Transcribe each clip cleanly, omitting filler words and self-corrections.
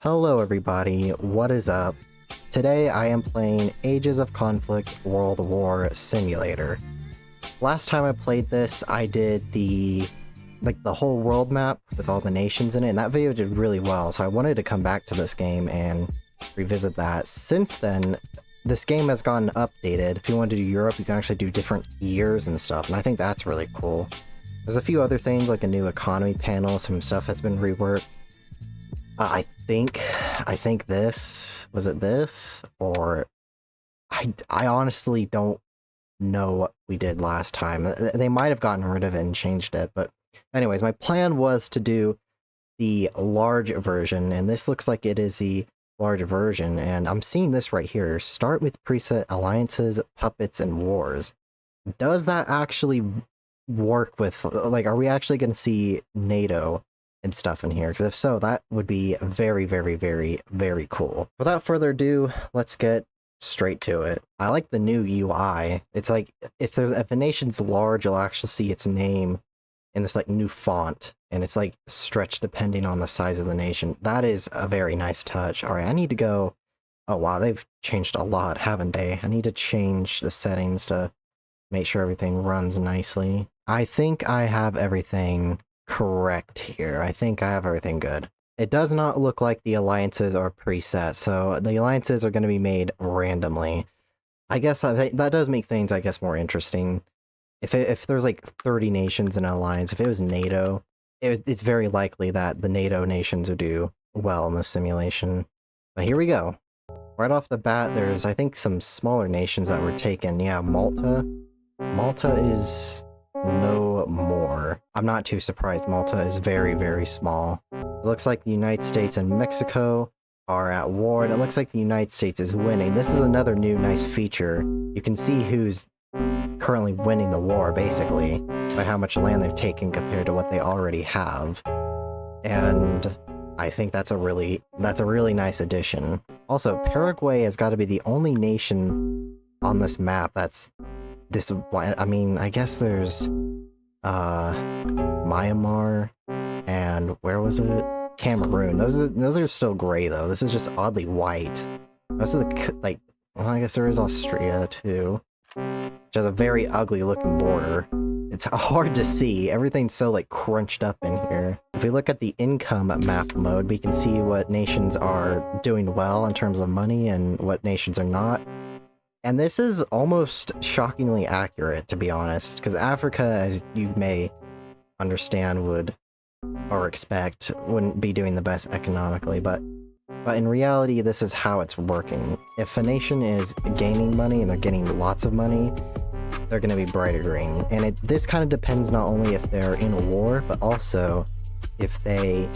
Hello everybody, what is up? Today I am playing Ages of Conflict World War Simulator. Last time I played this, I did the whole world map with all the nations in it, and that video did really well, so I wanted to come back to this game and revisit that. Since then, this game has gotten updated. If you want to do Europe, you can actually do different years and stuff, and I think that's really cool. There's a few other things, like a new economy panel, some stuff has been reworked. I think this, was it this? Or, I honestly don't know what we did last time. They might have gotten rid of it and changed it, but anyways, my plan was to do the large version, and this looks like it is the large version, and I'm seeing this right here. Start with preset alliances, puppets, and wars. Does that actually work with, like, are we actually going to see NATO and stuff in here? Because if so, that would be very, very, very, very cool. Without further ado, let's get straight to it. I like the new UI. It's like, if a nation's large, you'll actually see its name in this like new font, and it's like stretched depending on the size of the nation. That is a very nice touch. All right, I need to go. Oh wow, they've changed a lot, haven't they? I need to change the settings to make sure everything runs nicely. I think I have everything correct here. I think I have everything good. It does not look like the alliances are preset, so the alliances are going to be made randomly. I guess that does make things, I guess, more interesting. If there's like 30 nations in an alliance, if it was NATO, it's very likely that the NATO nations would do well in this simulation. But here we go. Right off the bat, there's, I think, some smaller nations that were taken. Yeah, Malta. Malta is no more. I'm not too surprised. Malta is very, very small. It looks like the United States and Mexico are at war, and it looks like the United States is winning. This is another new nice feature. You can see who's currently winning the war, basically, by how much land they've taken compared to what they already have. And I think that's a really nice addition. Also, Paraguay has got to be the only nation on this map that's this. I mean, I guess there's Myanmar, and where was it? Cameroon. Those are still gray though. This is just oddly white. Most of the, like, well, I guess there is Austria too, which has a very ugly looking border. It's hard to see. Everything's so like crunched up in here. If we look at the income map mode, we can see what nations are doing well in terms of money and what nations are not. And this is almost shockingly accurate, to be honest, because Africa, as you may understand, would, or expect, wouldn't be doing the best economically, but in reality, this is how it's working. If a nation is gaining money and they're getting lots of money, they're going to be brighter green. And this kind of depends not only if they're in a war, but also if they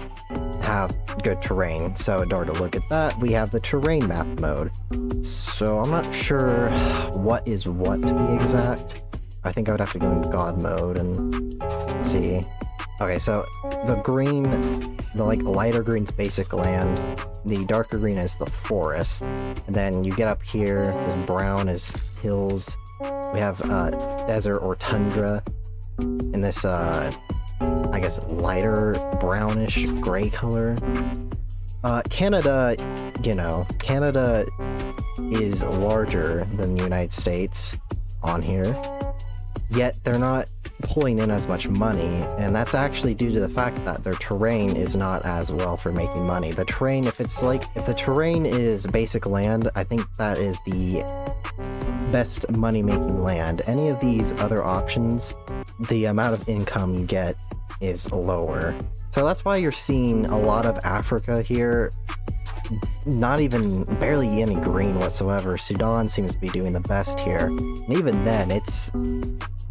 have good terrain. So in order to look at that, we have the terrain map mode. So I'm not sure what is what, to be exact. I think I would have to go in God mode and see. Okay, so the green, the like lighter green's basic land, the darker green is the forest, and then you get up here, this brown is hills, we have desert or tundra, and this I guess lighter brownish gray color. Canada, you know, Canada is larger than the United States on here, yet they're not pulling in as much money, and that's actually due to the fact that their terrain is not as well for making money. The terrain, if the terrain is basic land, I think that is the best money-making land. Any of these other options, the amount of income you get is lower. So that's why you're seeing a lot of Africa here, not even, barely any green whatsoever. Sudan seems to be doing the best here, and even then,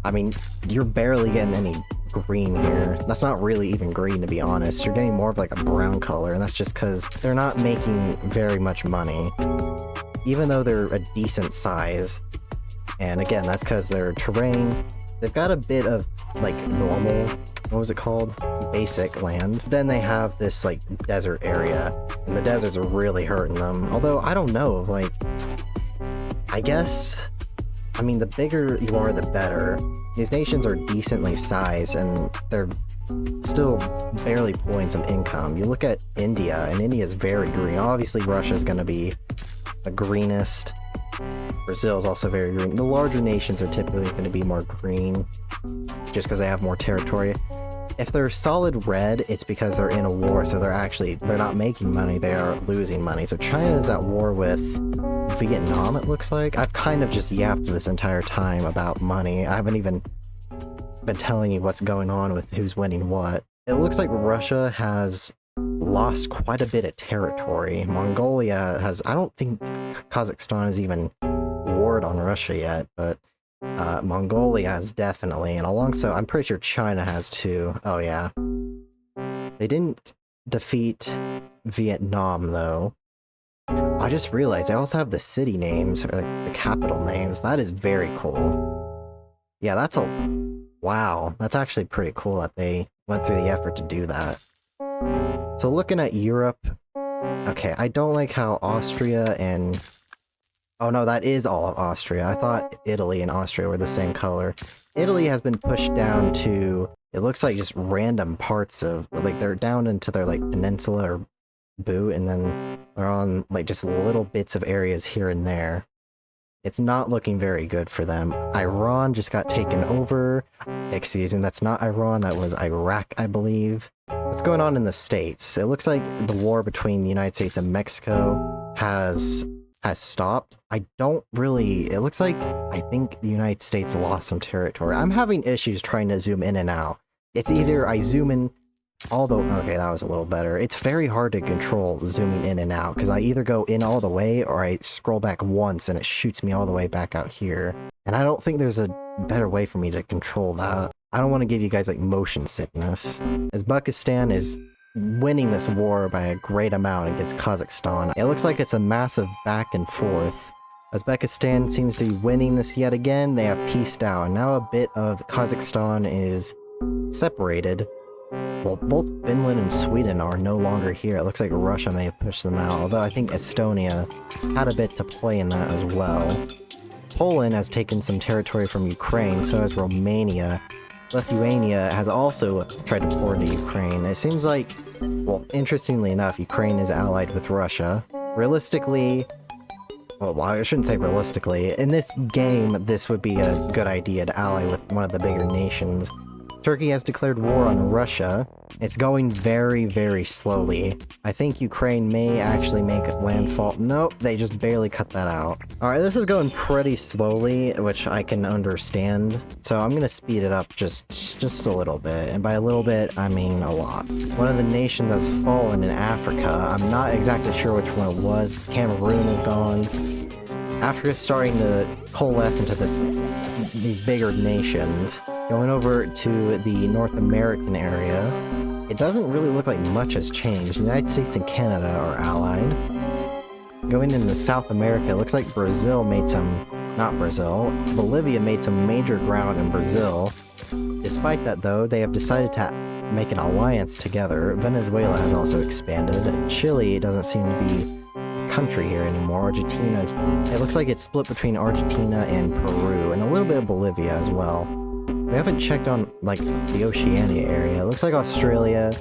I mean, you're barely getting any green here. That's not really even green, to be honest. You're getting more of like a brown color, and that's just because they're not making very much money, even though they're a decent size. And again, that's because their terrain, they've got a bit of like normal, what was it called? Basic land. Then they have this like desert area, and the deserts are really hurting them. Although, I don't know, like, I guess, I mean, the bigger you are, the better. These nations are decently sized, and they're still barely pulling some income. You look at India, and India is very green. Obviously, Russia is going to be the greenest. Brazil is also very green. The larger nations are typically going to be more green, just because they have more territory. If they're solid red, it's because they're in a war, so they're not making money, they are losing money. So China is at war with Vietnam, it looks like. I've kind of just yapped this entire time about money. I haven't even been telling you what's going on with who's winning what. It looks like Russia has lost quite a bit of territory. Mongolia has, I don't think Kazakhstan has even warred on Russia yet, but Mongolia has definitely, and alongside, I'm pretty sure China has too. Oh yeah. They didn't defeat Vietnam though. I just realized they also have the city names, or like the capital names. That is very cool. Yeah, that's wow, that's actually pretty cool that they went through the effort to do that. So looking at Europe, okay, I don't like how Austria and... Oh no, that is all of Austria. I thought Italy and Austria were the same color. Italy has been pushed down to, it looks like just random parts of, like they're down into their like peninsula or boot, and then they're on like just little bits of areas here and there. It's not looking very good for them. Iran just got taken over. Excuse me, that's not Iran, that was Iraq, I believe. What's going on in the States? It looks like the war between the United States and Mexico has stopped. I don't really... It looks like I think the United States lost some territory. I'm having issues trying to zoom in and out. It's either I zoom in all the... Okay, that was a little better. It's very hard to control zooming in and out, because I either go in all the way or I scroll back once and it shoots me all the way back out here. And I don't think there's a better way for me to control that. I don't want to give you guys like motion sickness. Uzbekistan is winning this war by a great amount against Kazakhstan. It looks like it's a massive back and forth. Uzbekistan seems to be winning this yet again. They have pieced out, and now a bit of Kazakhstan is separated. Well, both Finland and Sweden are no longer here. It looks like Russia may have pushed them out, although I think Estonia had a bit to play in that as well. Poland has taken some territory from Ukraine, so has Romania. Lithuania has also tried to pour into Ukraine. It seems like, well, interestingly enough, Ukraine is allied with Russia. Realistically, well, I shouldn't say realistically, in this game, this would be a good idea to ally with one of the bigger nations. Turkey has declared war on Russia. It's going very, very slowly. I think Ukraine may actually make landfall. Nope, they just barely cut that out. Alright, this is going pretty slowly, which I can understand. So I'm gonna speed it up just a little bit. And by a little bit, I mean a lot. One of the nations that's fallen in Africa, I'm not exactly sure which one it was. Cameroon is gone. Africa's starting to coalesce into these bigger nations. Going over to the North American area, it doesn't really look like much has changed. The United States and Canada are allied. Going into South America, it looks like Brazil made some... Not Brazil. Bolivia made some major ground in Brazil. Despite that, though, they have decided to make an alliance together. Venezuela has also expanded. Chile doesn't seem to be a country here anymore. Argentina's... It looks like it's split between Argentina and Peru, and a little bit of Bolivia as well. We haven't checked on, like, the Oceania area. It looks like Australia,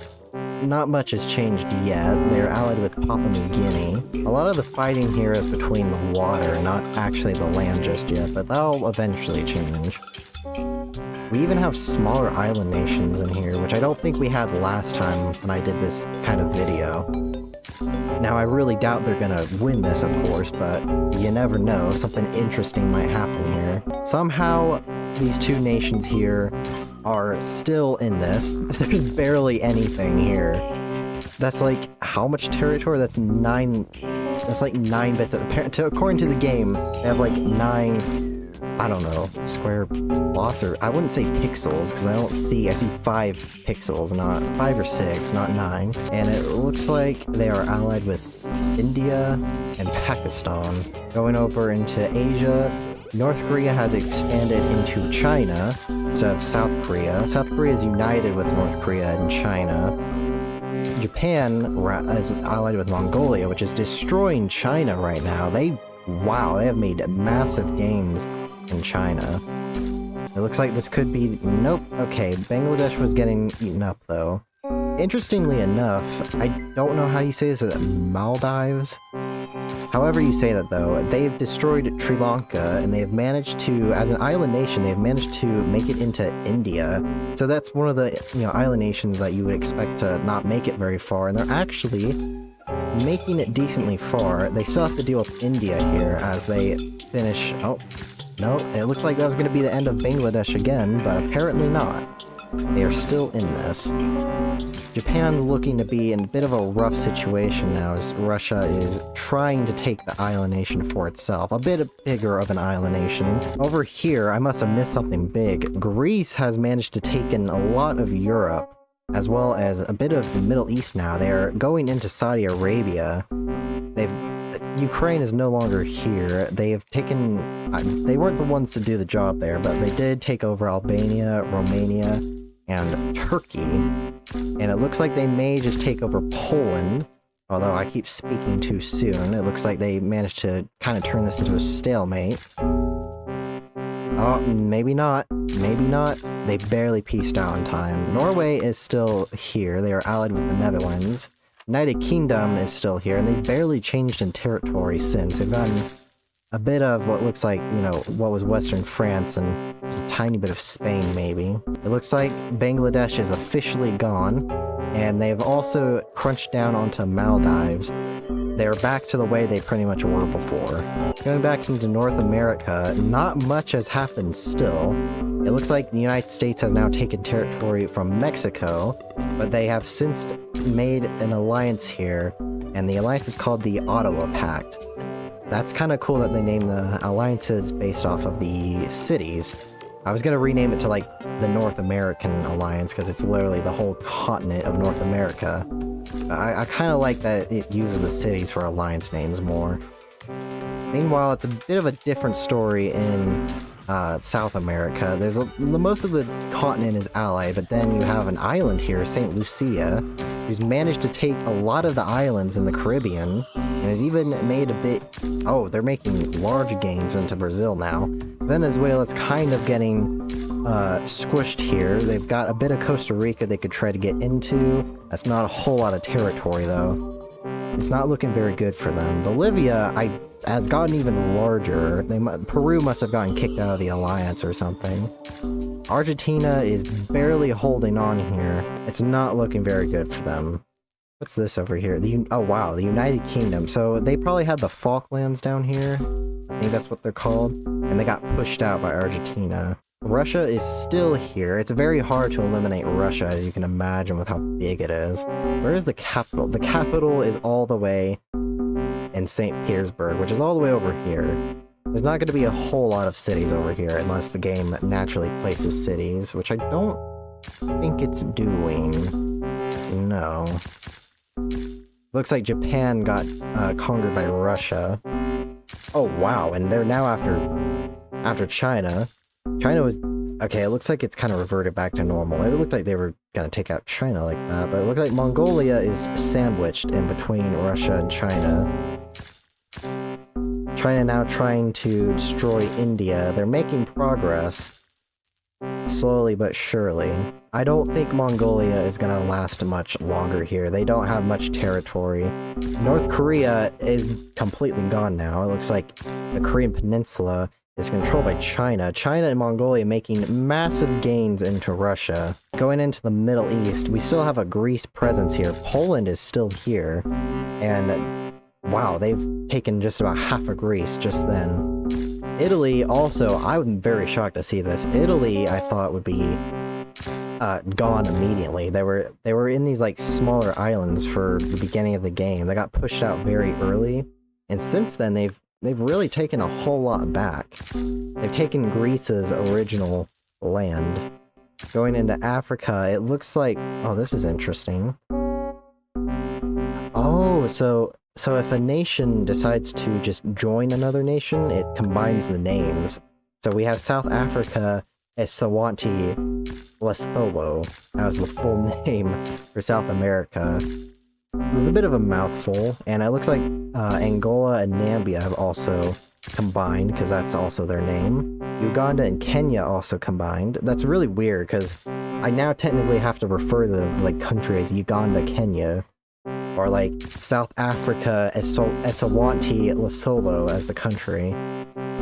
not much has changed yet. They're allied with Papua New Guinea. A lot of the fighting here is between the water, not actually the land just yet, but that'll eventually change. We even have smaller island nations in here, which I don't think we had last time when I did this kind of video. Now, I really doubt they're gonna win this, of course, but you never know. Something interesting might happen here. Somehow, these two nations here are still in this. There's barely anything here. That's like, how much territory? That's like 9 bits. According to the game, they have like 9, I don't know, square plots, or I wouldn't say pixels, because I see 5 pixels, not 5 or 6, not 9. And it looks like they are allied with India and Pakistan. Going over into Asia, North Korea has expanded into China instead of South Korea. South Korea is united with North Korea and China. Japan is allied with Mongolia, which is destroying China right now. Wow, they have made massive gains in China. It looks like this could be... Nope. Okay, Bangladesh was getting eaten up, though. Interestingly enough, I don't know how you say this, is it Maldives? However you say that, though, they've destroyed Sri Lanka, and they've managed to, as an island nation, they've managed to make it into India. So that's one of the, island nations that you would expect to not make it very far, and they're actually making it decently far. They still have to deal with India here as they finish... Oh, no, it looked like that was going to be the end of Bangladesh again, but apparently not. They are still in this. Japan's looking to be in a bit of a rough situation now as Russia is trying to take the island nation for itself. A bit bigger of an island nation. Over here, I must have missed something big. Greece has managed to take in a lot of Europe, as well as a bit of the Middle East now. They're going into Saudi Arabia. Ukraine is no longer here. They have taken... They weren't the ones to do the job there, but they did take over Albania, Romania, and Turkey. And it looks like they may just take over Poland, although I keep speaking too soon. It looks like they managed to kind of turn this into a stalemate. Oh, maybe not. Maybe not. They barely pieced out in time. Norway is still here. They are allied with the Netherlands. United Kingdom is still here, and they barely changed in territory since. They've gotten a bit of what looks like, what was Western France, and just a tiny bit of Spain, maybe. It looks like Bangladesh is officially gone, and they've also crunched down onto Maldives. They're back to the way they pretty much were before. Going back into North America, not much has happened still. It looks like the United States has now taken territory from Mexico, but they have since made an alliance here, and the alliance is called the Ottawa Pact. That's kind of cool that they name the alliances based off of the cities. I was going to rename it to, the North American Alliance, because it's literally the whole continent of North America. I kind of like that it uses the cities for alliance names more. Meanwhile, it's a bit of a different story in South America. There's most of the continent is allied, but then you have an island here, St. Lucia, who's managed to take a lot of the islands in the Caribbean, and has even made a bit... Oh, they're making large gains into Brazil now. Venezuela's kind of getting squished here. They've got a bit of Costa Rica they could try to get into. That's not a whole lot of territory, though. It's not looking very good for them. Bolivia, has gotten even larger. Peru must have gotten kicked out of the alliance or something. Argentina is barely holding on here. It's not looking very good for them. What's this over here? Oh wow, the United Kingdom. So they probably had the Falklands down here. I think that's what they're called. And they got pushed out by Argentina. Russia is still here. It's very hard to eliminate Russia, as you can imagine with how big it is. Where is the capital? The capital is all the way in St. Petersburg, which is all the way over here. There's not going to be a whole lot of cities over here unless the game naturally places cities, which I don't think it's doing. No. Looks like Japan got conquered by Russia. Oh wow, and they're now after China. China was... Okay, it looks like it's kind of reverted back to normal. It looked like they were gonna take out China like that, but it looks like Mongolia is sandwiched in between Russia and China. China now trying to destroy India. They're making progress. Slowly but surely. I don't think Mongolia is gonna last much longer here. They don't have much territory. North Korea is completely gone now. It looks like the Korean Peninsula is controlled by China. China and Mongolia making massive gains into Russia. Going into the Middle East, we still have a Greece presence here. Poland is still here. And wow, they've taken just about half of Greece just then. Italy also, I'm very shocked to see this. Italy, I thought, would be gone immediately. They were in these smaller islands for the beginning of the game. They got pushed out very early. And since then, they've really taken a whole lot back. They've taken Greece's original land. Going into Africa, it looks like... Oh, this is interesting. Oh, so if a nation decides to just join another nation, it combines the names. So we have South Africa, Eswatini, Lesotho. That was the full name for South America. It's a bit of a mouthful, and it looks like Angola and Namibia have also combined, because that's also their name. Uganda and Kenya also combined. That's really weird, because I now technically have to refer to like country as Uganda, Kenya, or like South Africa, Eswatini, Lesotho as the country.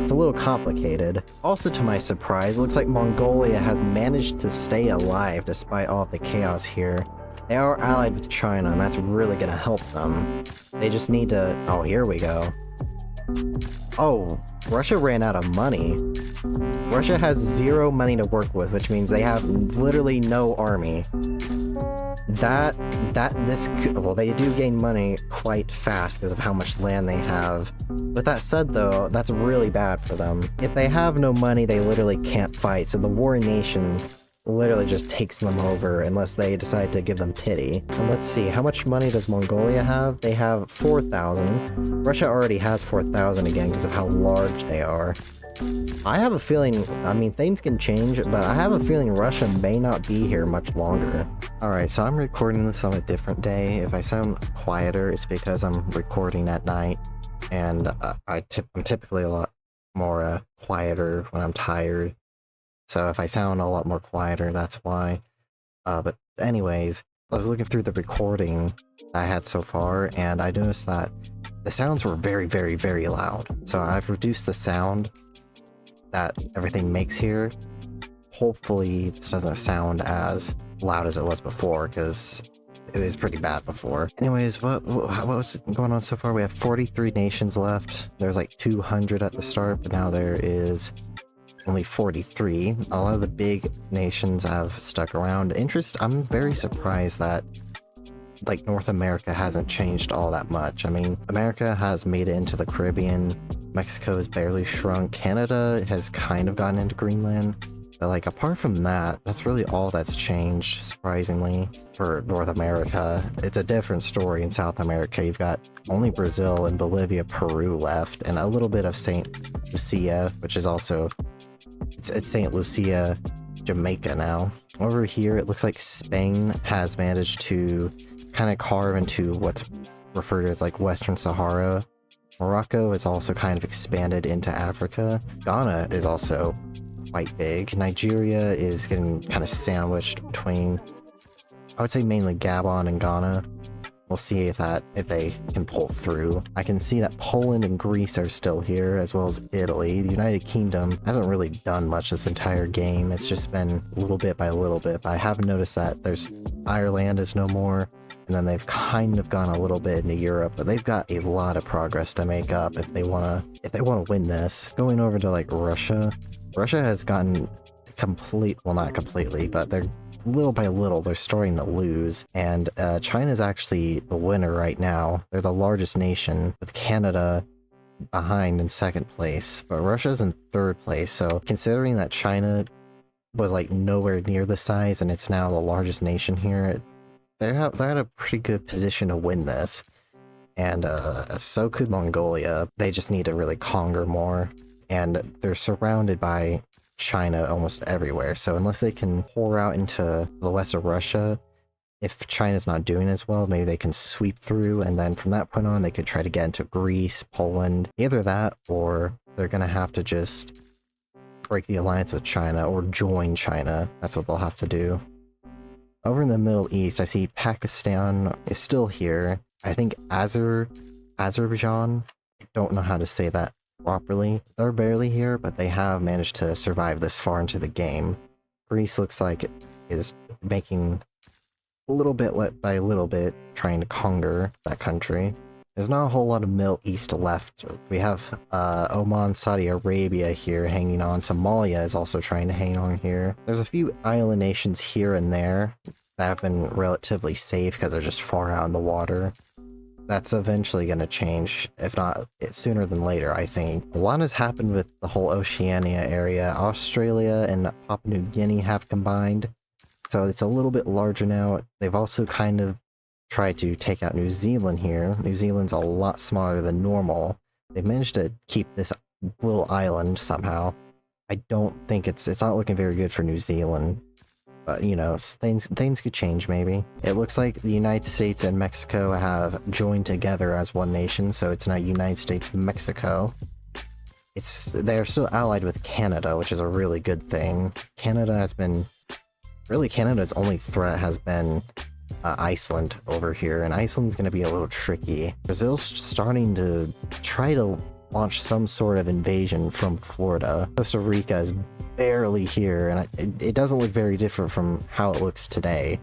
It's a little complicated. Also, to my surprise, it looks like Mongolia has managed to stay alive despite all of the chaos here. They are allied with China, and that's really gonna help them. They just need to... Oh, here we go. Oh, Russia ran out of money. Russia has 0 money to work with, which means they have literally no army. Well, they do gain money quite fast because of how much land they have. With that said, though, that's really bad for them. If they have no money, they literally can't fight, so the war nation literally just takes them over unless they decide to give them pity. And let's see, how much money does Mongolia have? They have 4,000. Russia already has 4,000 again because of how large they are. I have a feeling, I mean, things can change, but I have a feeling Russia may not be here much longer. Alright, so I'm recording this on a different day. If I sound quieter, it's because I'm recording at night, and I'm typically a lot more quieter when I'm tired. So if I sound a lot more quieter, that's why. But anyways, I was looking through the recording I had so far, and I noticed that the sounds were very, very, very loud. So I've reduced the sound that everything makes here. Hopefully this doesn't sound as loud as it was before, because it was pretty bad before. Anyways, what's going on so far? We have 43 nations left. There's like 200 at the start, but now there is only 43. A lot of the big nations have stuck around. I'm very surprised that like North America hasn't changed all that much. I mean, America has made it into the Caribbean. Mexico has barely shrunk. Canada has kind of gotten into Greenland. But like, apart from that, that's really all that's changed, surprisingly, for North America. It's a different story in South America. You've got only Brazil and Bolivia, Peru left, and a little bit of St. Lucia, which is also... It's St. Lucia, Jamaica now. Over here, it looks like Spain has managed to kind of carve into what's referred to as like Western Sahara. Morocco is also kind of expanded into Africa. Ghana is also quite big. Nigeria is getting kind of sandwiched between, I would say, mainly Gabon and Ghana. We'll see if they can pull through. I can see that Poland and Greece are still here, as well as Italy. The United Kingdom hasn't really done much this entire game. It's just been little bit by little bit. But I have noticed that Ireland is no more, and then they've kind of gone a little bit into Europe, but they've got a lot of progress to make up if they wanna win this. Going over to like Russia. Russia has gotten well, not completely, but they're little by little, they're starting to lose, and China's actually the winner right now. They're the largest nation, with Canada behind in second place, but Russia's in third place. So considering that China was like nowhere near the size and it's now the largest nation here, they're at a pretty good position to win this. And so could Mongolia. They just need to really conquer more, and they're surrounded by China almost everywhere, so unless they can pour out into the west of Russia, if China's not doing as well, maybe they can sweep through, and then from that point on they could try to get into Greece, Poland. Either that, or they're gonna have to just break the alliance with China or join China. That's what they'll have to do. Over in the Middle East, I see Pakistan is still here. I think Azerbaijan, I don't know how to say that properly. They're barely here, but they have managed to survive this far into the game. Greece looks like it is making a little bit by little bit, trying to conquer that country. There's not a whole lot of Middle East left. We have Oman, Saudi Arabia here hanging on. Somalia is also trying to hang on here. There's a few island nations here and there that have been relatively safe because they're just far out in the water. That's eventually going to change, if not sooner than later, I think. A lot has happened with the whole Oceania area. Australia and Papua New Guinea have combined, so it's a little bit larger now. They've also kind of tried to take out New Zealand here. New Zealand's a lot smaller than normal. They've managed to keep this little island somehow. I don't think it's not looking very good for New Zealand. But, you know, things could change maybe. It looks like the United States and Mexico have joined together as one nation, so it's now United States-Mexico. They're still allied with Canada, which is a really good thing. Canada's only threat has been Iceland over here, and Iceland's going to be a little tricky. Brazil's starting to try to launch some sort of invasion from Florida. Costa Rica is barely here, and it doesn't look very different from how it looks today.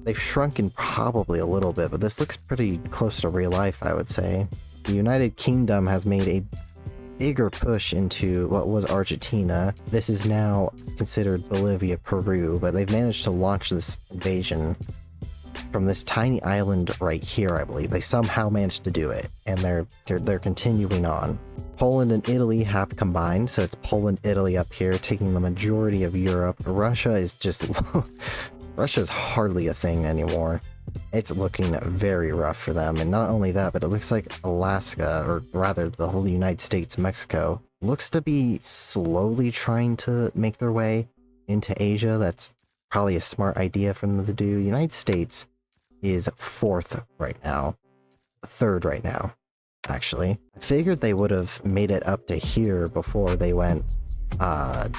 They've shrunken probably a little bit, but this looks pretty close to real life, I would say. The United Kingdom has made a bigger push into what was Argentina. This is now considered Bolivia, Peru, but they've managed to launch this invasion from this tiny island right here, I believe. They somehow managed to do it, and they're continuing on. Poland and Italy have combined, so it's Poland, Italy up here, taking the majority of Europe. Russia is just... Russia's hardly a thing anymore. It's looking very rough for them, and not only that, but it looks like Alaska, or rather the whole United States, Mexico, looks to be slowly trying to make their way into Asia. That's probably a smart idea for them to do. United States is 4th right now. 3rd right now, actually. I figured they would have made it up to here before they went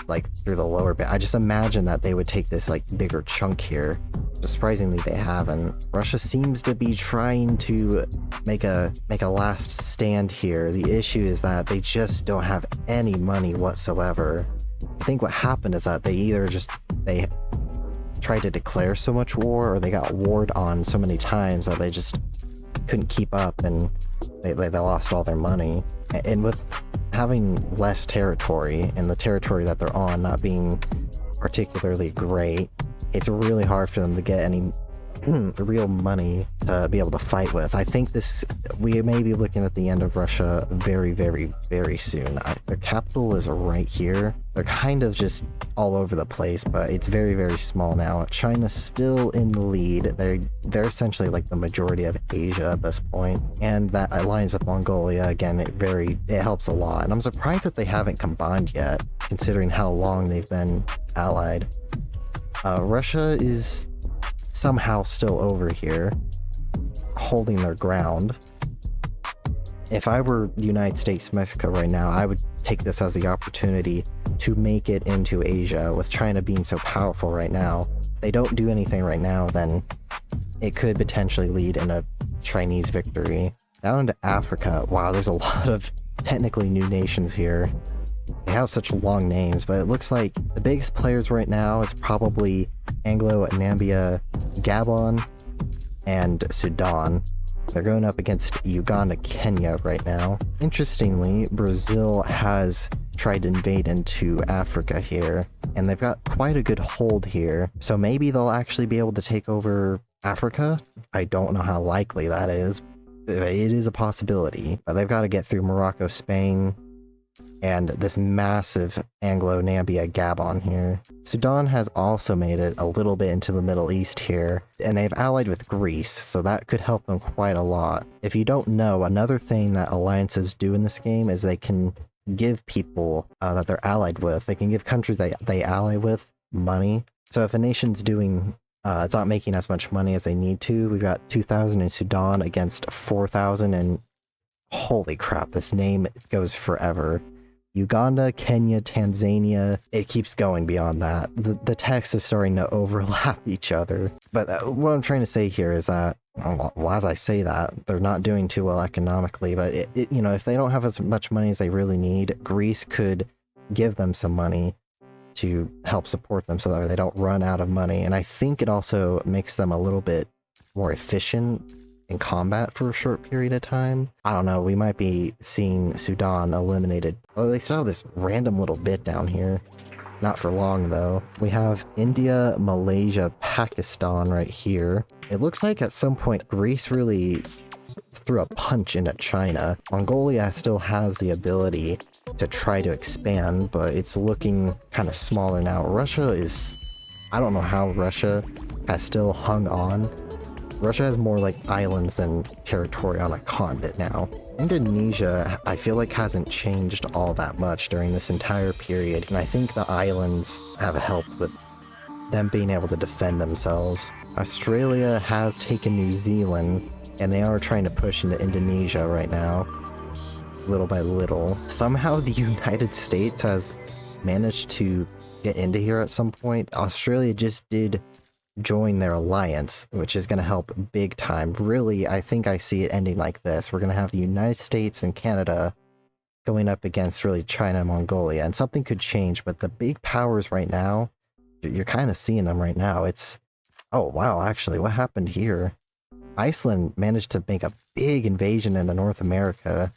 like through the lower bit. I just imagine that they would take this like bigger chunk here. Surprisingly, they haven't. Russia seems to be trying to make a last stand here. The issue is that they just don't have any money whatsoever. I think what happened is that they tried to declare so much war, or they got warred on so many times that they just couldn't keep up, and they lost all their money. And with having less territory, and the territory that they're on not being particularly great, it's really hard for them to get any real money to be able to fight with. I think we may be looking at the end of Russia very, very, very soon. Their capital is right here. They're kind of just all over the place, but it's very, very small now. China's still in the lead. They're essentially like the majority of Asia at this point, and that alliance with Mongolia, again, it helps a lot. And I'm surprised that they haven't combined yet, considering how long they've been allied. Russia is somehow still over here, holding their ground. If I were the United States, Mexico right now, I would take this as the opportunity to make it into Asia. With China being so powerful right now, if they don't do anything right now, then it could potentially lead in a Chinese victory. Down into Africa, wow, there's a lot of technically new nations here. They have such long names, but it looks like the biggest players right now is probably Anglo-Namibia, Gabon, and Sudan. They're going up against Uganda, Kenya right now. Interestingly, Brazil has tried to invade into Africa here, and they've got quite a good hold here. So maybe they'll actually be able to take over Africa. I don't know how likely that is. It is a possibility, but they've got to get through Morocco, Spain, and this massive Anglo-Namibia Gabon here. Sudan has also made it a little bit into the Middle East here, and they've allied with Greece, so that could help them quite a lot. If you don't know, another thing that alliances do in this game is they can give people that they're allied with, they can give countries they ally with money. So if a nation's doing it's not making as much money as they need to, we've got 2,000 in Sudan against 4,000, and holy crap, this name goes forever. Uganda, Kenya, Tanzania, it keeps going beyond that. The text is starting to overlap each other. But what I'm trying to say here is that, well, as I say that, they're not doing too well economically, but you know, if they don't have as much money as they really need, Greece could give them some money to help support them so that they don't run out of money. And I think it also makes them a little bit more efficient in combat for a short period of time. I don't know, we might be seeing Sudan eliminated. Oh, they still have this random little bit down here. Not for long, though. We have India, Malaysia, Pakistan right here. It looks like at some point Greece really threw a punch into China. Mongolia still has the ability to try to expand, but it's looking kind of smaller now. Russia is... I don't know how Russia has still hung on. Russia has more like islands than territory on a continent now. Indonesia, I feel like hasn't changed all that much during this entire period, and I think the islands have helped with them being able to defend themselves. Australia has taken New Zealand, and they are trying to push into Indonesia right now, little by little. Somehow the United States has managed to get into here at some point. Australia just did join their alliance, which is going to help big time. Really, I think I see it ending like this. We're going to have the United States and Canada going up against really China and Mongolia, and something could change, but the big powers right now, you're kind of seeing them right now. It's, oh wow, actually, what happened here? Iceland managed to make a big invasion into North America.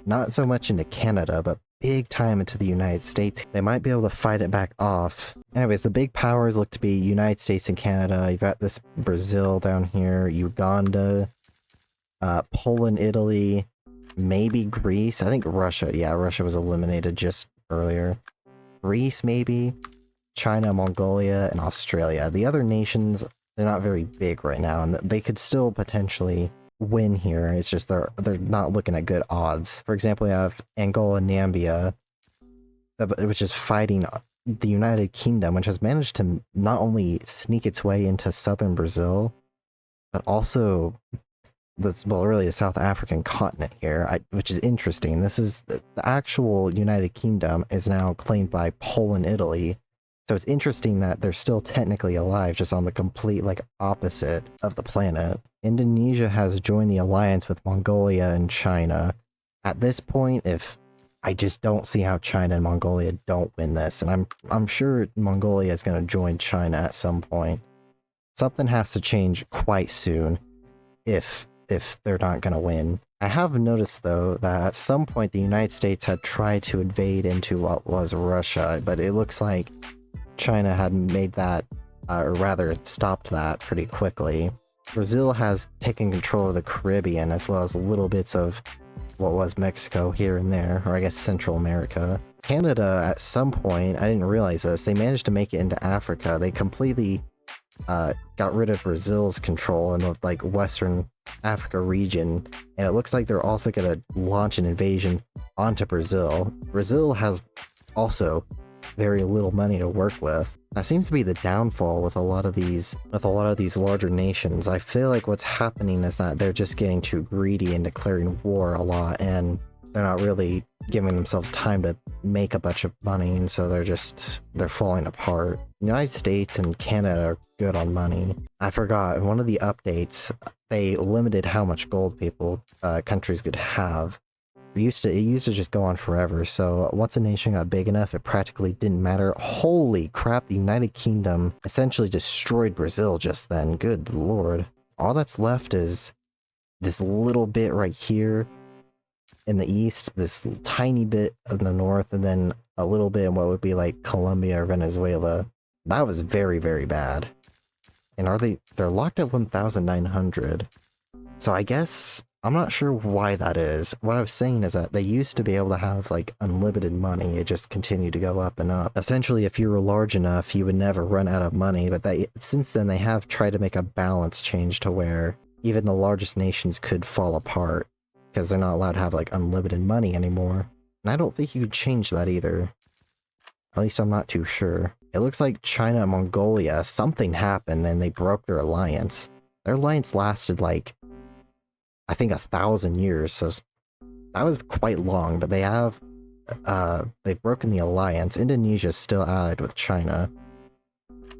Not so much into Canada, but big time into the United States. They might be able to fight it back off. Anyways, the big powers look to be United States and Canada. You've got this Brazil down here, Uganda, Poland, Italy, maybe Greece. I think Russia. Yeah, Russia was eliminated just earlier. Greece, maybe. China, Mongolia, and Australia. The other nations, they're not very big right now, and they could still potentially win here. It's just they're not looking at good odds. For example, we have Angola, Namibia, which is fighting the United Kingdom, which has managed to not only sneak its way into southern Brazil, but also really the South African continent here, which is interesting. This is the actual United Kingdom is now claimed by Poland, Italy. So it's interesting that they're still technically alive, just on the complete, opposite of the planet. Indonesia has joined the alliance with Mongolia and China. At this point, I just don't see how China and Mongolia don't win this, and I'm sure Mongolia is going to join China at some point. Something has to change quite soon if they're not going to win. I have noticed, though, that at some point the United States had tried to invade into what was Russia, but it looks like China had made that, or rather stopped that pretty quickly. Brazil has taken control of the Caribbean, as well as little bits of what was Mexico here and there, or I guess Central America. Canada, at some point, I didn't realize this, they managed to make it into Africa. They completely got rid of Brazil's control in the Western Africa region, and it looks like they're also going to launch an invasion onto Brazil. Brazil has also very little money to work with. That seems to be the downfall with a lot of these larger nations. I feel like what's happening is that they're just getting too greedy and declaring war a lot, and they're not really giving themselves time to make a bunch of money, and so they're falling apart. United States and Canada are good on money. I forgot, in one of the updates, they limited how much gold countries could have. It used to just go on forever, so once a nation got big enough, it practically didn't matter. Holy crap, the United Kingdom essentially destroyed Brazil just then. Good lord. All that's left is this little bit right here in the east, this tiny bit in the north, and then a little bit in what would be like Colombia or Venezuela. That was very, very bad. And they're locked at 1,900. So I guess, I'm not sure why that is. What I was saying is that they used to be able to have unlimited money. It just continued to go up and up. Essentially, if you were large enough, you would never run out of money. But since then, they have tried to make a balance change to where even the largest nations could fall apart, because they're not allowed to have unlimited money anymore. And I don't think you could change that either. At least I'm not too sure. It looks like China and Mongolia, something happened and they broke their alliance. Their alliance lasted I think 1,000 years, so that was quite long, but they've broken the alliance. Indonesia is still allied with China,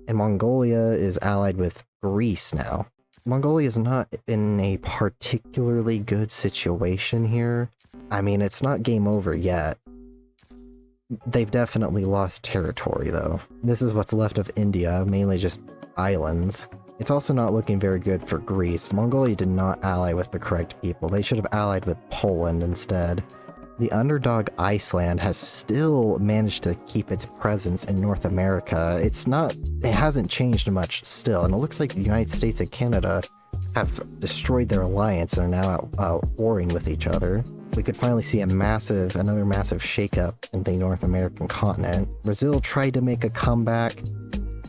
and Mongolia is allied with Greece now. Mongolia is not in a particularly good situation here. I mean, it's not game over yet. They've definitely lost territory, though. This is what's left of India, mainly just islands. It's also not looking very good for Greece. Mongolia did not ally with the correct people. They should have allied with Poland instead. The underdog Iceland has still managed to keep its presence in North America. It hasn't changed much still, and it looks like the United States and Canada have destroyed their alliance and are now warring with each other. We could finally see another massive shakeup in the North American continent. Brazil tried to make a comeback.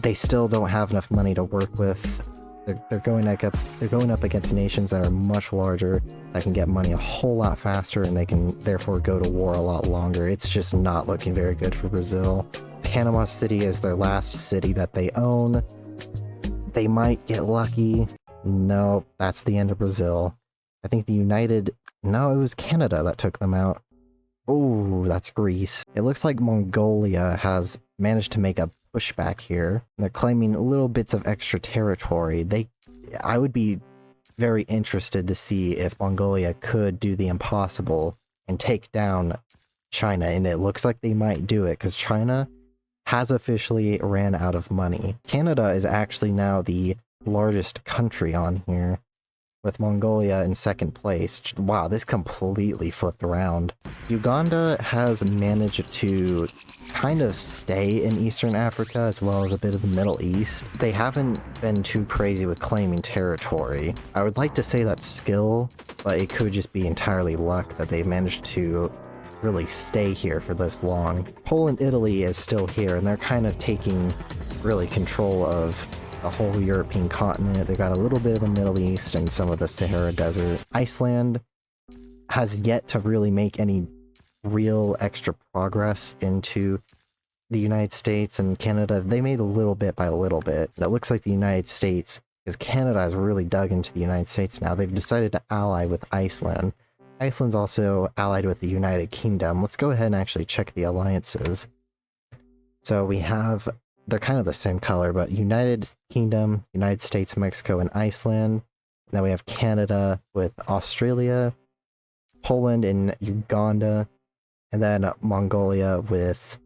They still don't have enough money to work with. They're going up against nations that are much larger, that can get money a whole lot faster, and they can therefore go to war a lot longer. It's just not looking very good for Brazil. Panama City is their last city that they own. They might get lucky. No, that's the end of Brazil. I think the United... No, it was Canada that took them out. Oh, that's Greece. It looks like Mongolia has managed to make a pushback here. They're claiming little bits of extra territory. I would be very interested to see if Mongolia could do the impossible and take down China, and it looks like they might do it because China has officially ran out of money. Canada is actually now the largest country on here, with Mongolia in second place. Wow, this completely flipped around. Uganda has managed to kind of stay in Eastern Africa as well as a bit of the Middle East. They haven't been too crazy with claiming territory. I would like to say that's skill, but it could just be entirely luck that they've managed to really stay here for this long. Poland, Italy is still here, and they're kind of taking really control of the whole European continent. They got a little bit of the Middle East and some of the Sahara Desert. Iceland has yet to really make any real extra progress into the United States, and Canada, they made a little bit by a little bit. It looks like the United States, because Canada has really dug into the United States now, they've decided to ally with Iceland. Iceland's also allied with the United Kingdom. Let's go ahead and actually check the alliances. So we have... They're kind of the same color, but United Kingdom, United States, Mexico, and Iceland. Then we have Canada with Australia, Poland and Uganda, and then Mongolia with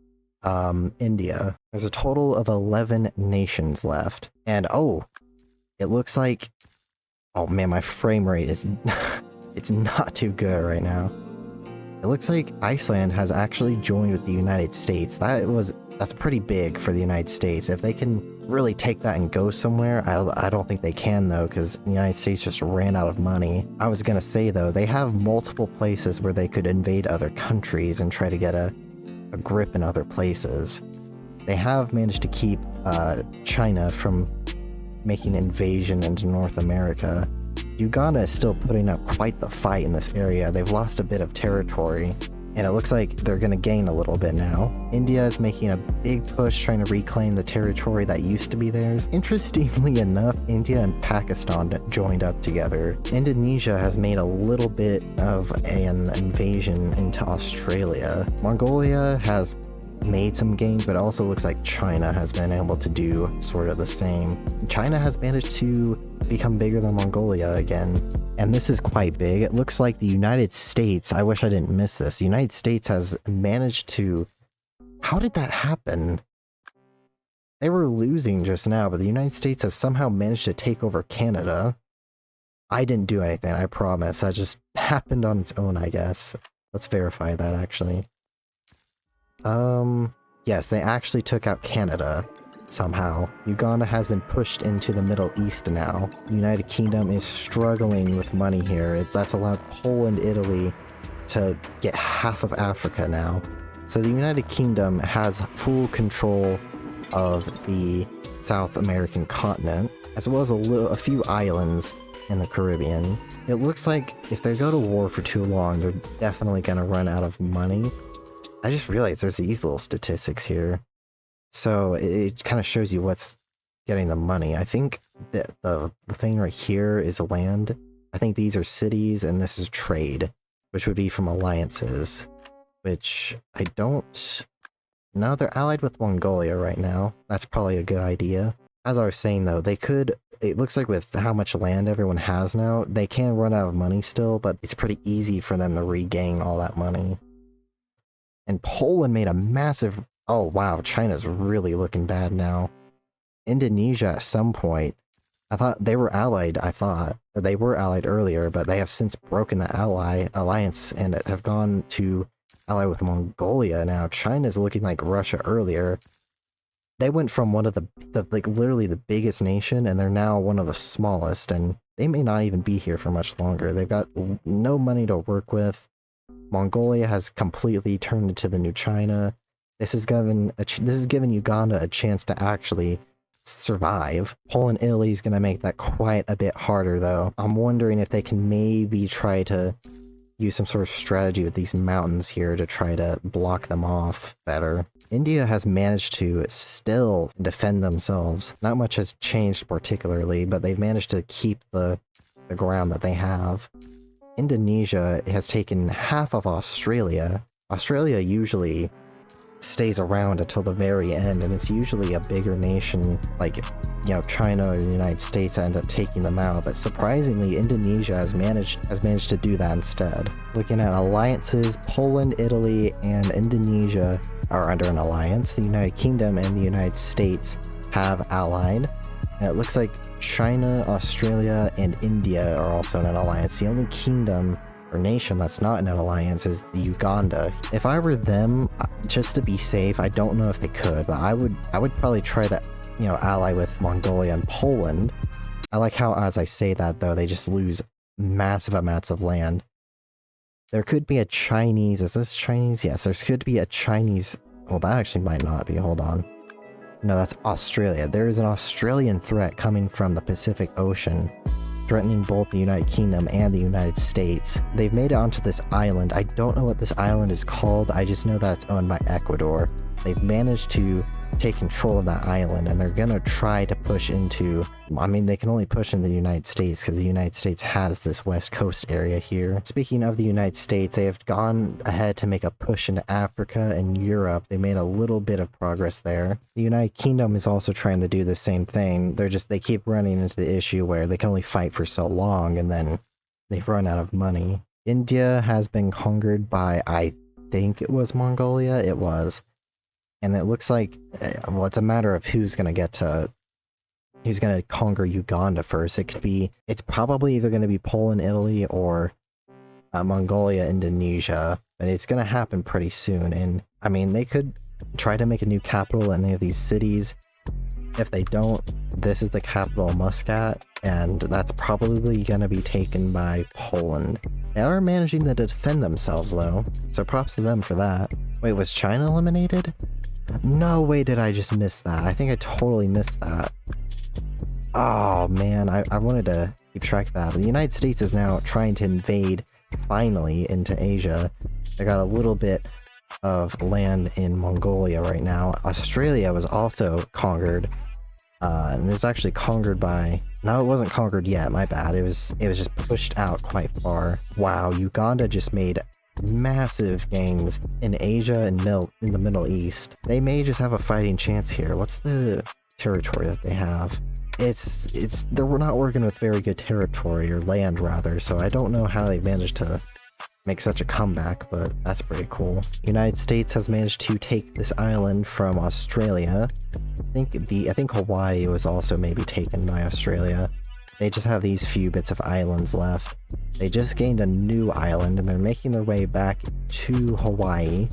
India. There's a total of 11 nations left. And oh, it looks like... Oh man, my frame rate is... it's not too good right now. It looks like Iceland has actually joined with the United States. That's pretty big for the United States. If they can really take that and go somewhere, I don't think they can though, because the United States just ran out of money. I was gonna say though, they have multiple places where they could invade other countries and try to get a grip in other places. They have managed to keep China from making invasion into North America. Uganda is still putting up quite the fight in this area. They've lost a bit of territory, and it looks like they're going to gain a little bit now. India is making a big push trying to reclaim the territory that used to be theirs. Interestingly enough, India and Pakistan joined up together. Indonesia has made a little bit of an invasion into Australia. Mongolia has made some gains, but it also looks like China has been able to do sort of the same. China has managed to become bigger than Mongolia again, and this is quite big. It looks like the United States, I wish I didn't miss this, the United States has managed to... How did that happen? They were losing just now, but the United States has somehow managed to take over Canada. I didn't do anything, I promise. That just happened on its own, I guess. Let's verify that, actually. Yes, they actually took out Canada somehow. Uganda has been pushed into the Middle East now. The United Kingdom is struggling with money here. That's allowed Poland, Italy to get half of Africa now. So the United Kingdom has full control of the South American continent, as well as a few islands in the Caribbean. It looks like if they go to war for too long, they're definitely going to run out of money. I just realized there's these little statistics here. So it kind of shows you what's getting the money. I think that the thing right here is land. I think these are cities and this is trade, which would be from alliances, which I don't... No, they're allied with Mongolia right now. That's probably a good idea. As I was saying though, they could... It looks like with how much land everyone has now, they can run out of money still, but it's pretty easy for them to regain all that money. And Poland made a massive... Oh wow, China's really looking bad now. Indonesia at some point, I thought they were allied, or they were allied earlier, but they have since broken the alliance and have gone to ally with Mongolia now. China's looking like Russia earlier. They went from one of the like literally the biggest nation, and they're now one of the smallest, and they may not even be here for much longer. They've got no money to work with. Mongolia has completely turned into the new China. This has given Uganda a chance to actually survive. Poland, Italy is going to make that quite a bit harder, though. I'm wondering if they can maybe try to use some sort of strategy with these mountains here to try to block them off better. India has managed to still defend themselves. Not much has changed particularly, but they've managed to keep the ground that they have. Indonesia has taken half of Australia. Australia usually stays around until the very end, and it's usually a bigger nation like, you know, China or the United States that ends up taking them out, but surprisingly Indonesia has managed to do that instead. Looking at alliances, Poland, Italy, and Indonesia are under an alliance. The United Kingdom and the United States have allied, and it looks like China, Australia, and India are also in an alliance. The only kingdom or nation that's not in an alliance is Uganda. If I were them, just to be safe, I don't know if they could, but I would probably try to, you know, ally with Mongolia and Poland. I like how, as I say that though, they just lose massive amounts of land. There could be a Chinese, is this Chinese? Yes, there could be a Chinese, well that actually might not be, hold on. No, that's Australia. There is an Australian threat coming from the Pacific Ocean, threatening both the United Kingdom and the United States. They've made it onto this island. I don't know what this island is called, I just know that it's owned by Ecuador. They've managed to take control of that island, and they're gonna try to push into, I mean, they can only push into the United States because the United States has this west coast area here. Speaking of the United States, they have gone ahead to make a push into Africa and Europe. They made a little bit of progress there. The United Kingdom is also trying to do the same thing. They keep running into the issue where they can only fight for so long and then they've run out of money. India has been conquered by, I think it was Mongolia, it was. And it looks like, well, it's a matter of who's gonna conquer Uganda first. It's probably either gonna be Poland, Italy, or Mongolia, Indonesia, but it's gonna happen pretty soon. And I mean, they could try to make a new capital in any of these cities. If they don't, this is the capital, Muscat, and that's probably gonna be taken by Poland. They are managing to defend themselves though, so props to them for that. Wait, was China eliminated? No way did I just miss that. I think I totally missed that. Oh man, I wanted to keep track of that. But the United States is now trying to invade, finally, into Asia. They got a little bit of land in Mongolia right now. Australia was also conquered. And it was actually conquered by... No, it wasn't conquered yet, my bad. It was just pushed out quite far. Wow, Uganda just made massive gains in Asia and in the Middle East. They may just have a fighting chance here. What's the territory that they have? They're not working with very good territory, or land rather, so I don't know how they managed to make such a comeback, but that's pretty cool. United States has managed to take this island from Australia. I think Hawaii was also maybe taken by Australia. They just have these few bits of islands left. They just gained a new island and they're making their way back to Hawaii.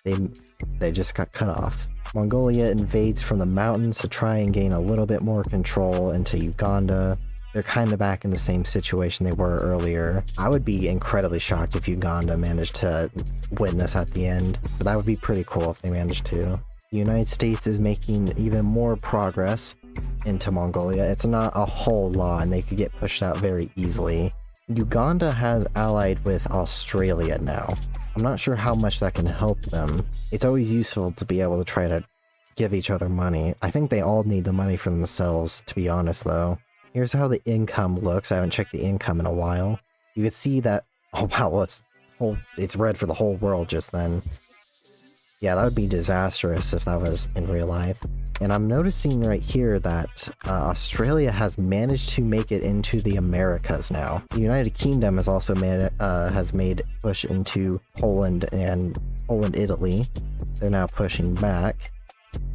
They just got cut off. Mongolia invades from the mountains to try and gain a little bit more control into Uganda. They're kind of back in the same situation they were earlier. I would be incredibly shocked if Uganda managed to win this at the end, but that would be pretty cool if they managed to. The United States is making even more progress into Mongolia. It's not a whole lot and they could get pushed out very easily. Uganda has allied with Australia now. I'm not sure how much that can help them. It's always useful to be able to try to give each other money. I think they all need the money for themselves, to be honest though. Here's how the income looks. I haven't checked the income in a while. You can see that, oh wow, well it's red for the whole world just then. Yeah, that would be disastrous if that was in real life. And I'm noticing right here that Australia has managed to make it into the Americas now. The United Kingdom has also made push into Poland and Italy. They're now pushing back.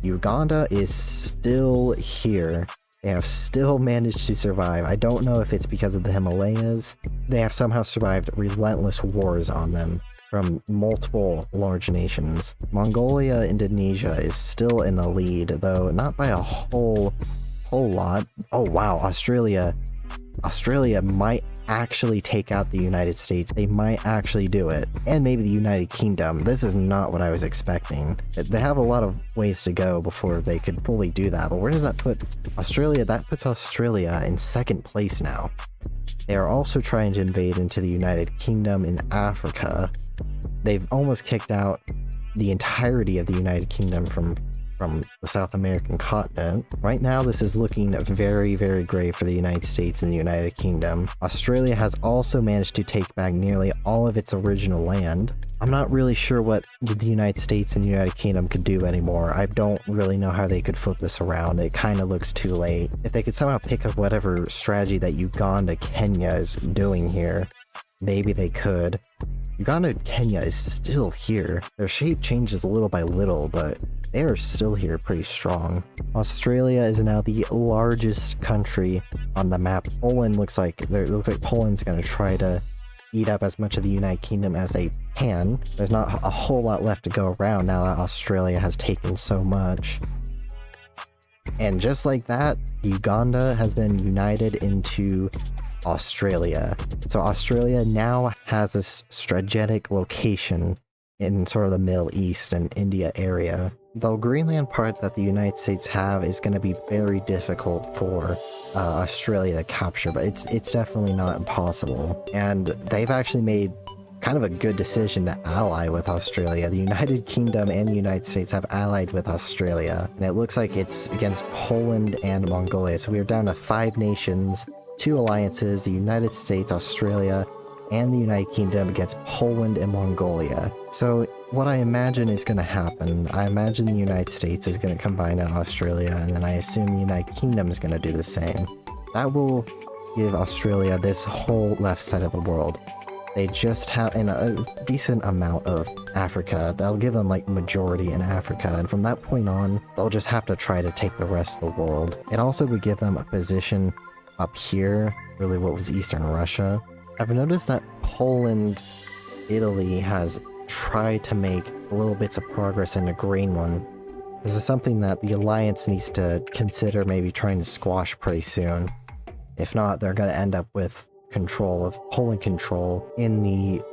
Uganda is still here. They have still managed to survive. I don't know if it's because of the Himalayas. They have somehow survived relentless wars on them from multiple large nations. Mongolia, Indonesia is still in the lead, though not by a whole lot. Oh wow, Australia might actually take out the United States. They might actually do it. And maybe the United Kingdom. This is not what I was expecting. They have a lot of ways to go before they could fully do that. But where does that put Australia? That puts Australia in second place now. They are also trying to invade into the United Kingdom in Africa. They've almost kicked out the entirety of the United Kingdom from the South American continent. Right now, this is looking very, very grave for the United States and the United Kingdom. Australia has also managed to take back nearly all of its original land. I'm not really sure what the United States and the United Kingdom could do anymore. I don't really know how they could flip this around. It kind of looks too late. If they could somehow pick up whatever strategy that Uganda, Kenya is doing here, maybe they could. Uganda and Kenya is still here. Their shape changes little by little, but they are still here pretty strong. Australia is now the largest country on the map. Poland looks like Poland's going to try to eat up as much of the United Kingdom as they can. There's not a whole lot left to go around now that Australia has taken so much. And just like that, Uganda has been united into Australia. So Australia now has this strategic location in sort of the Middle East and India area. The Greenland part that the United States have is going to be very difficult for Australia to capture, but it's definitely not impossible. And they've actually made kind of a good decision to ally with Australia. The United Kingdom and the United States have allied with Australia, and it looks like it's against Poland and Mongolia. So we are down to 5 nations, 2 alliances, the United States, Australia, and the United Kingdom against Poland and Mongolia. So what I imagine is going to happen, I imagine the United States is going to combine in Australia, and then I assume the United Kingdom is going to do the same. That will give Australia this whole left side of the world. They just have a decent amount of Africa. That'll give them like majority in Africa, and from that point on, they'll just have to try to take the rest of the world. It also would give them a position up here, really what was Eastern Russia. I've noticed that Poland, Italy has tried to make little bits of progress into Greenland. This is something that the Alliance needs to consider maybe trying to squash pretty soon. If not, they're going to end up with Poland control in the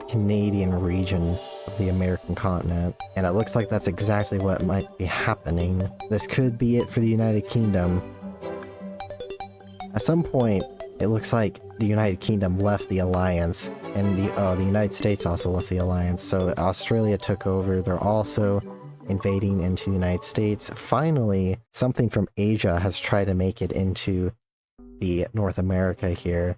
Canadian region of the American continent. And it looks like that's exactly what might be happening. This could be it for the United Kingdom. At some point, it looks like the United Kingdom left the alliance, and the United States also left the alliance, so Australia took over. They're also invading into the United States. Finally, something from Asia has tried to make it into the North America here.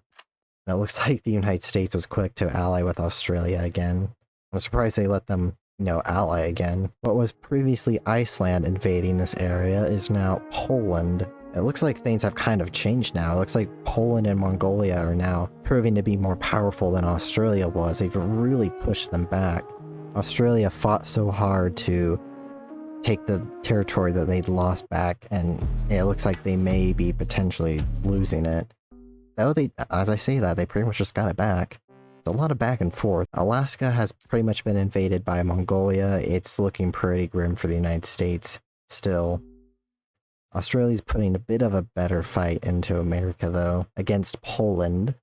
And it looks like the United States was quick to ally with Australia again. I'm surprised they let them, ally again. What was previously Iceland invading this area is now Poland. It looks like things have kind of changed now. It looks like Poland and Mongolia are now proving to be more powerful than Australia was. They've really pushed them back. Australia fought so hard to take the territory that they'd lost back, and it looks like they may be potentially losing it. Though as I say that, they pretty much just got it back. It's a lot of back and forth. Alaska has pretty much been invaded by Mongolia. It's looking pretty grim for the United States still. Australia's putting a bit of a better fight into America, though, against Poland.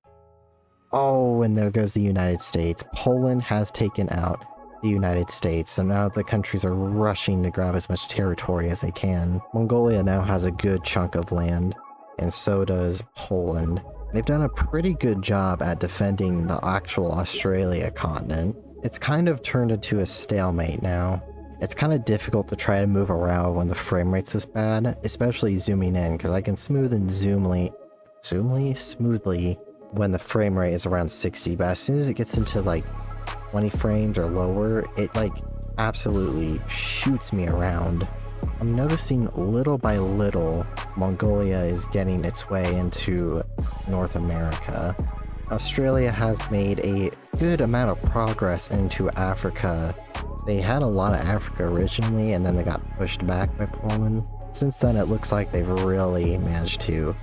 Oh, and there goes the United States. Poland has taken out the United States, so now the countries are rushing to grab as much territory as they can. Mongolia now has a good chunk of land, and so does Poland. They've done a pretty good job at defending the actual Australia continent. It's kind of turned into a stalemate now. It's kind of difficult to try to move around when the frame rate's this bad, especially zooming in, because I can smooth and smoothly when the frame rate is around 60, but as soon as it gets into 20 frames or lower, it absolutely shoots me around. I'm noticing little by little, Mongolia is getting its way into North America. Australia has made a good amount of progress into Africa. They had a lot of Africa originally, and then they got pushed back by Poland. Since then, it looks like they've really managed to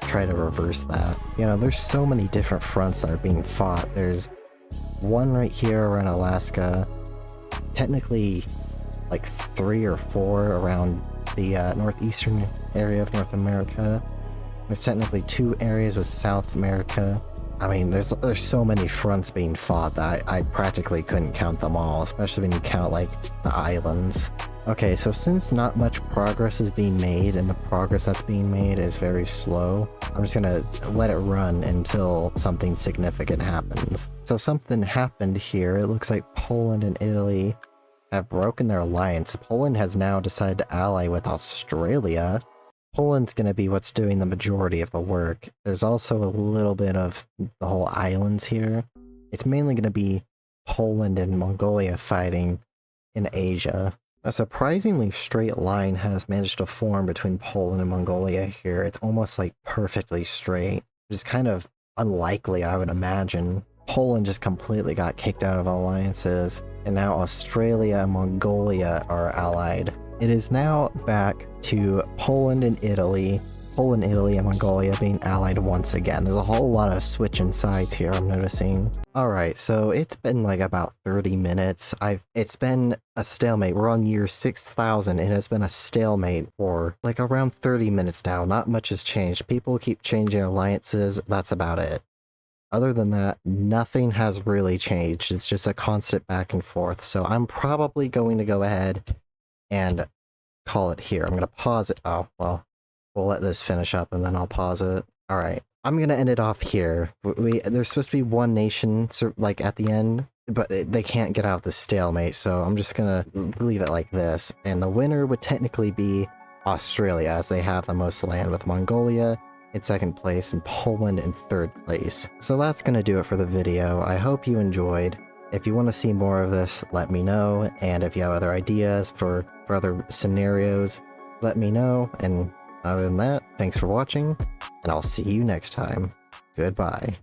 try to reverse that. There's so many different fronts that are being fought. There's one right here around Alaska, technically 3 or 4 around the northeastern area of North America. There's technically 2 areas with South America. I mean, there's so many fronts being fought that I practically couldn't count them all, especially when you count, like, the islands. Okay, so since not much progress is being made, and the progress that's being made is very slow, I'm just gonna let it run until something significant happens. So something happened here. It looks like Poland and Italy have broken their alliance. Poland has now decided to ally with Australia. Poland's gonna be what's doing the majority of the work. There's also a little bit of the whole islands here. It's mainly gonna be Poland and Mongolia fighting in Asia. A surprisingly straight line has managed to form between Poland and Mongolia here. It's almost like perfectly straight, which is kind of unlikely, I would imagine. Poland just completely got kicked out of alliances, and now Australia and Mongolia are allied. It is now back to Poland and Italy, and Mongolia being allied once again. There's a whole lot of switching sides here, I'm noticing. Alright, so it's been like about 30 minutes. It's been a stalemate. We're on year 6,000 and it's been a stalemate for like around 30 minutes now. Not much has changed. People keep changing alliances, that's about it. Other than that, nothing has really changed. It's just a constant back and forth. So I'm probably going to go ahead and call it here. I'm going to pause it. Oh, well, we'll let this finish up and then I'll pause it. All right. I'm going to end it off here. There's supposed to be one nation, like, at the end, but they can't get out of the stalemate, so I'm just going to leave it like this. And the winner would technically be Australia, as they have the most land, with Mongolia in second place and Poland in third place. So that's going to do it for the video. I hope you enjoyed. If you want to see more of this, let me know, and if you have other ideas for other scenarios, let me know. And other than that, thanks for watching, and I'll see you next time. Goodbye.